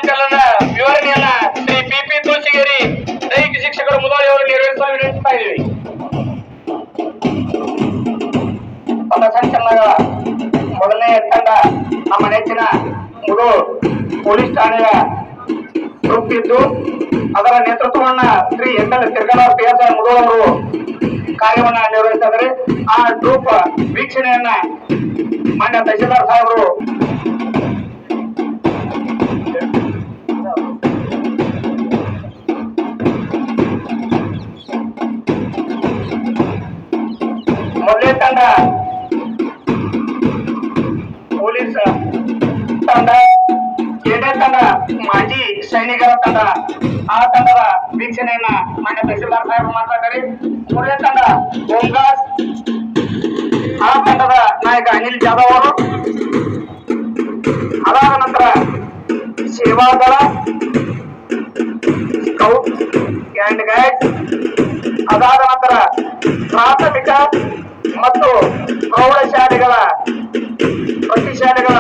ಕಾರ್ಯಕ್ರಮದ ವಿವರಣೆಯನ್ನ ಶ್ರೀ ಪಿ ತುಳಸಿಗೇರಿ ದೈಹಿಕ ಶಿಕ್ಷಕರು ಮುದೋಳಿ ಅವರು ನಿರ್ವಹಿಸಲು ವಿನಂತಿಸ್ತಾ ಇದ್ದೀವಿ. ಪಥಸಂಚಲನದ ಮೊದಲನೇ ತಂಡ ನಮ್ಮ ನೆಚ್ಚಿನ ಮುದೋಳ್ ಪೊಲೀಸ್ ಠಾಣೆಯ ಗ್ರೂಪ್ ಇದ್ದು ಅದರ ನೇತೃತ್ವವನ್ನ ಶ್ರೀ ಎಲ್ ತಿರ್ಗಾಲ PSI ಮುದೋಳ್ ಅವರು ಕಾರ್ಯವನ್ನ ನಿರ್ವಹಿಸ್ತಾ ಇದ್ದಾರೆ. ಆ ಗ್ರೂಪ್ ವೀಕ್ಷಣೆಯನ್ನ ಮಾನ್ಯ ತಹಶೀಲ್ದಾರ್ ಸಾಹೇಬರು ಮೊದಲನೇ ತಂಡ ಪೊಲೀಸ್ ತಂಡ, ಎರಡನೇ ತಂಡ ಮಾಜಿ ಸೈನಿಕರ ತಂಡ, ಆ ತಂಡದ ವೀಕ್ಷಣೆಯನ್ನ ಮಾನ್ಯ ತಹಶೀಲ್ದಾರ್ ಸಾಹೇಬರು ಮಾಡ್ತಾ ಇದ್ದಾರೆ. ಮೂರನೇ ತಂಡ ಹೋಮ್ಗಾರ್ಡ್ಸ್, ಆ ತಂಡದ ನಾಯಕ ಅನಿಲ್ ಜಾಧವ್ ಅವರು. ಅದಾದ ನಂತರ ಸೇವಾದಳ, ಸ್ಕೌಟ್ ಅಂಡ್ ಗೈಡ್ಸ್, ಅದಾದ ನಂತರ ಪ್ರಾಥಮಿಕ ಮತ್ತು ಪ್ರೌಢಶಾಲೆಗಳ ಪ್ರತಿ ಶಾಲೆಗಳ